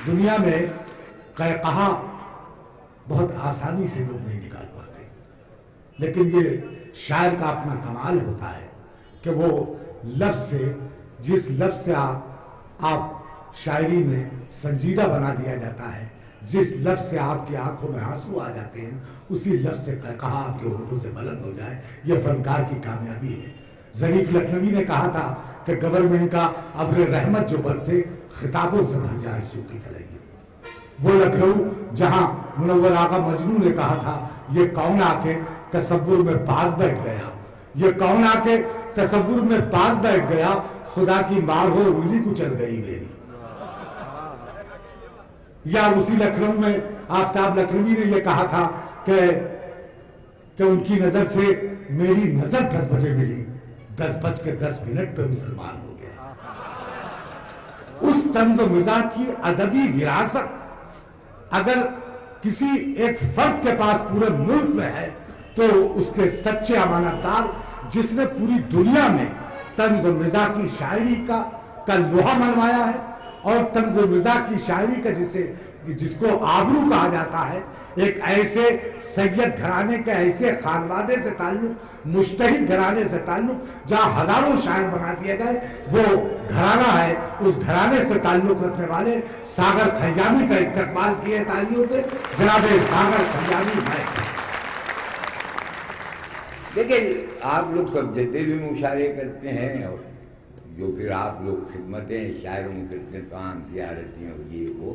دنیا میں قہقہا بہت آسانی سے لوگ نہیں نکال پاتے، لیکن یہ شاعر کا اپنا کمال ہوتا ہے کہ وہ لفظ سے، جس لفظ سے آپ شاعری میں سنجیدہ بنا دیا جاتا ہے، جس لفظ سے آپ کی آنکھوں میں آنسو آ جاتے ہیں، اسی لفظ سے قہقہا آپ کے ہونٹوں سے بلند ہو جائے، یہ فنکار کی کامیابی ہے۔ ظریف لکھنوی نے کہا تھا کہ گورنمنٹ کا ابر رحمت جو برسے، خطابوں سے بھر جائے سوکھی تلئی۔ وہ لکھنؤ جہاں منور آغا مجنوں نے کہا تھا یہ کون آ کے تصور میں پاس بیٹھ گیا، یہ کون آ کے تصور میں پاس بیٹھ گیا، خدا کی مار ہو انگلی کچل گئی میری۔ یا اسی لکھنؤ میں آفتاب لکھنوی نے یہ کہا تھا کہ ان کی نظر سے میری نظر 10 بجے ملی، 10:10 پہ مسلمان ہو گیا۔ اس طنز و مزاج کی ادبی وراثت اگر کسی ایک فرد کے پاس پورے ملک میں ہے تو اس کے سچے امانت دار، جس نے پوری دنیا میں طنز و مزاح کی شاعری کا لوہا منوایا ہے، اور طنز و مزاح کی شاعری کا جس کو آبرو کہا جاتا ہے، ایک ایسے سید گھرانے کے ایسے خانوادے سے تعلق، مجتہد گھرانے سے تعلق جہاں ہزاروں شاعر بنا دیے گئے، وہ گھرانہ ہے۔ اس گھرانے سے تعلق رکھنے والے ساغر خیامی کا استقبال کیے تالیوں سے، جناب ساغر خیامی ہے۔ دیکھیں، آپ لوگ سب جتنے بھی مشاعرے کرتے ہیں، اور جو پھر آپ لوگ خدمتیں شاعروں میں کرتے ہیں، تمام زیارتیں اور یہ وہ،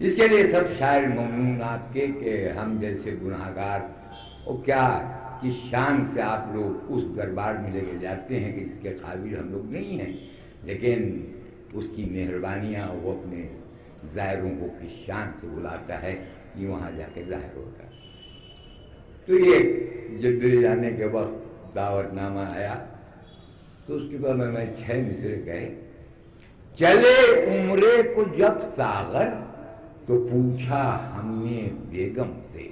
اس کے لیے سب شاعر ممنون آپ کے کہ ہم جیسے گناہگار اور کیا کس شان سے آپ لوگ اس دربار میں لے کے جاتے ہیں کہ اس کے قابل ہم لوگ نہیں ہیں، لیکن اس کی مہربانیاں وہ اپنے زائروں کو کس شان سے بلاتا ہے، یہ وہاں جا کے ظاہر ہوتا ہے۔ تو یہ جدے جانے کے وقت دعوت نامہ آیا تو اس کے بعد میں 6 مصرے کہے۔ چلے عمرے کو جب ساغر تو پوچھا ہم نے بیگم سے،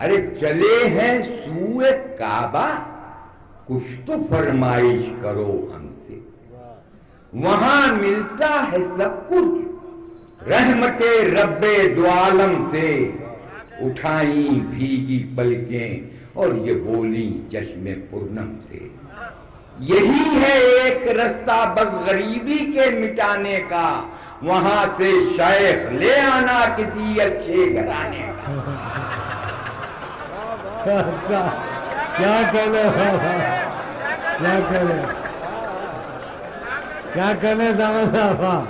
ارے چلے ہیں سوئے کعبہ کچھ تو فرمائش کرو ہم سے، وہاں ملتا ہے سب کچھ رحمت رب دو عالم سے، اٹھائیں بھیگی پلکیں اور یہ بولی چشم پورنم سے، یہی ہے ایک رستہ بس غریبی کے مٹانے کا، وہاں سے شیخ لے آنا کسی اچھے گھرانے کا۔ اچھا، کیا کہنے کیا کہنے زمان صاحب،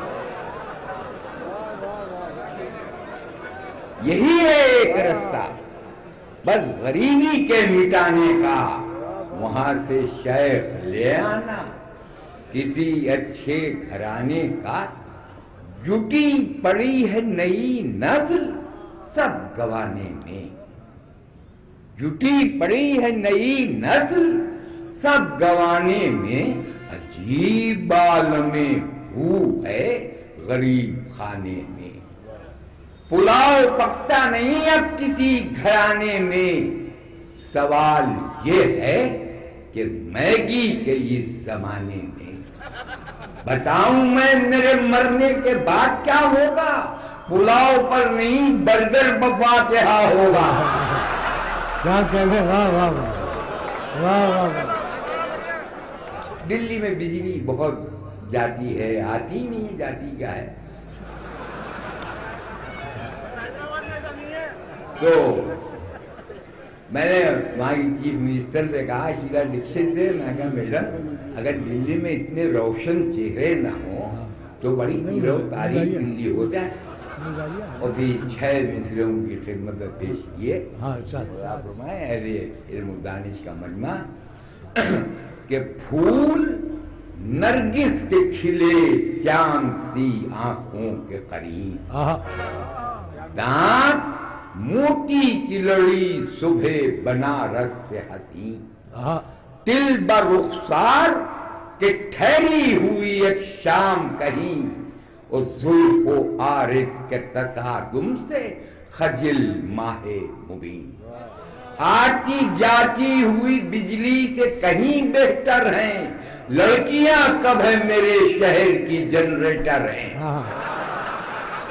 یہی ہے ایک رستہ بس غریبی کے مٹانے کا، وہاں سے شیخ لے آنا کسی اچھے گھرانے کا، جٹی پڑی ہے نئی نسل سب گوانے میں، جٹی پڑی ہے نئی نسل سب گوانے میں، عجیب عالم ہو ہے غریب خانے میں، پلاؤ پکتا نہیں اب کسی گھرانے میں، سوال یہ ہے کہ میگی کے اس زمانے میں، بتاؤں میں میرے مرنے کے بعد کیا ہوگا، پلاؤ پر نہیں برگر بفاتحہ ہوگا۔ کیا کہنے، واہ واہ واہ واہ۔ دلی میں بجلی بہت جاتی ہے، آتی نہیں، جاتی کیا ہے۔ تو میں نے وہاں کی چیف منسٹر سے کہا، شیلا ڈکشت سے، میں کہا میڈم اگر دلی میں اتنے روشن چہرے نہ ہوں تو بڑی تیر و تاریخ دلی ہو جائے، اور پھر 6 مصروں کی خدمت پیش کیے۔ آپ فرمائیں اہل علم و دانش کا مجمع کہ پھول نرگس کے کھلے چاند سی آنکھوں کے قریب، دانت موتی کی لڑی صبح بنارس سے حسین، دل برخسار کہ ٹھہری ہوئی ایک شام کہیں، اور زلف و عارض کے تصادم سے خجل ماہ مبین، آتی جاتی ہوئی بجلی سے کہیں بہتر ہیں، لڑکیاں کب ہے میرے شہر کی جنریٹر ہیں۔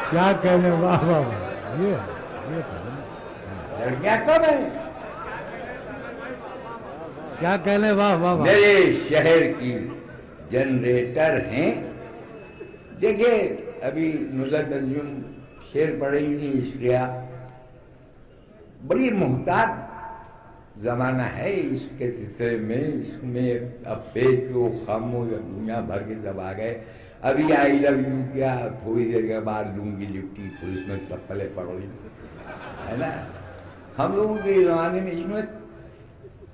کیا کہنے، واہ واہ واہ، یہ لڑکیاں کب ہیں کیا کہنے، واہ واہ واہ، میرے شہر کی جنریٹر ہیں۔ دیکھیں ابھی نصرت انجم شعر پڑھ رہی تھی عشقیہ، بڑی محتاط زمانہ ہے عشق کے سلسلے میں، عشق میں اب پیش پہ خم ہو دنیا بھر کے سب آ گئے۔ ابھی آئی لو یو کیا، تھوڑی دیر کے بعد لنگی لپٹی پولیس میں چپلیں پڑ رہی ہے نا۔ ہم لوگوں کے زمانے میں عشق میں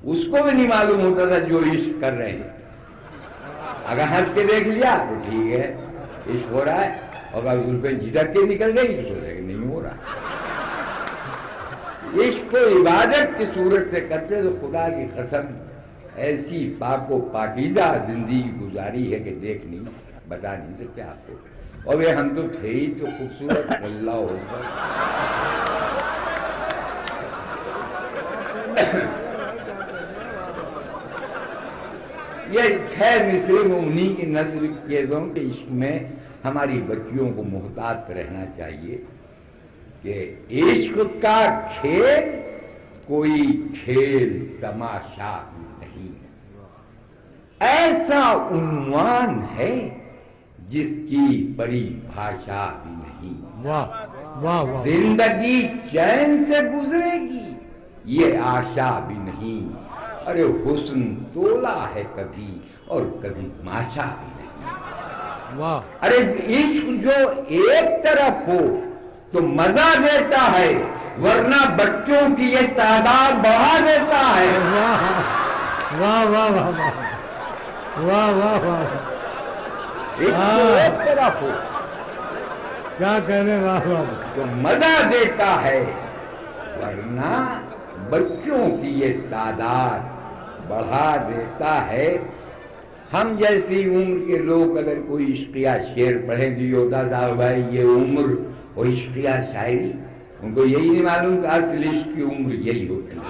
اس کو بھی نہیں معلوم ہوتا تھا جو عشق کر رہے ہیں، اگر ہنس کے دیکھ لیا تو ٹھیک ہے عشق ہو رہا ہے، اور اگر زلفیں جھٹک کے نکل گئی تو سوچے کہ نہیں ہو رہا۔ عشق کو عبادت کی صورت سے کرتے تو خدا کی قسم ایسی پاک و پاکیزہ زندگی گزاری ہے کہ دیکھ نہیں بتا نہیں سکتے آپ کو۔ اور یہ ہم تو تھے ہی تو خوبصورت، اللہ اکبر۔ یہ 6 مصرے میں انہی کی نظر کیے دوں کہ عشق میں ہماری بچیوں کو محتاط رہنا چاہیے کہ عشق کا کھیل کوئی کھیل تماشا نہیں، ایسا عنوان ہے جس کی پریبھاشا بھی نہیں۔ واہ واہ واہ، زندگی چین سے گزرے گی یہ آشا بھی نہیں، ارے حسن تولا ہے کبھی اور کبھی ماشا بھی نہیں۔ واہ، ارے عشق جو ایک طرف ہو تو مزہ دیتا ہے، ورنہ بچوں کی یہ تعداد بڑھا دیتا ہے۔ واہ واہ واہ واہ واہ واہ واہ، عشق جو ایک طرف ہو کیا کہنے، واہ واہ، تو مزہ دیتا ہے، ورنہ بچوں کی یہ تعداد بڑھا دیتا ہے۔ ہم جیسی عمر کے لوگ اگر کوئی عشقیہ شعر پڑھیں تو یہ ہوتا صاحب بھائی یہ عمر اور عشقیہ شاعری، ان کو یہی نہیں معلوم کہ اصل عشق کی عمر یہی ہوتی ہے،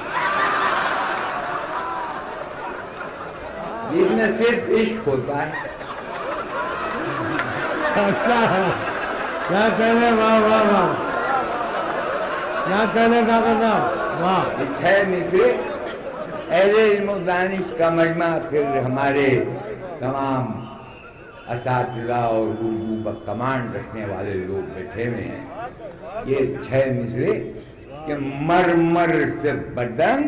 جس میں صرف عشق ہوتا ہے۔ اچھا ہے، کیا کہنے، واہ واہ واہ، کیا کہنے کا بنا، واہ، یہ 6 مصرے اہل علم و دانش کا مجمع، پھر ہمارے تمام اساتذہ اور اردو پر کمانڈ رکھنے والے لوگ بیٹھے ہوئے ہیں۔ یہ 6 مصرے کہ مرمر سے بدن،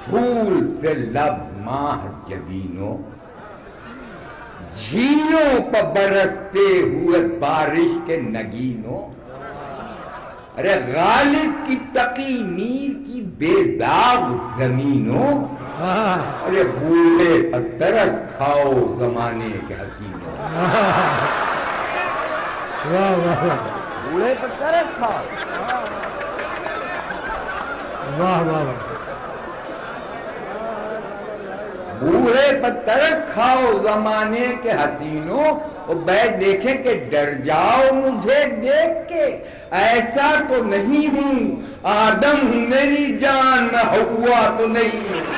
پھول سے لب ماہ جبینوں، جھیلوں پر برستے ہوئے بارش کے نگینوں، ارے غالب کی تقی میر کی بے داغ زمینوں، ارے بوڑھے پر ترس کھاؤ زمانے کے حسینوں۔ واہ واہ، بوڑھے پر ترس کھاؤ، واہ واہ واہ، بوڑھے پر ترس کھاؤ زمانے کے حسینوں، اور بیٹھ دیکھیں کہ ڈر جاؤ مجھے دیکھ کے، ایسا تو نہیں ہوں آدم ہوں میری جان، میں ہوا تو نہیں ہوں۔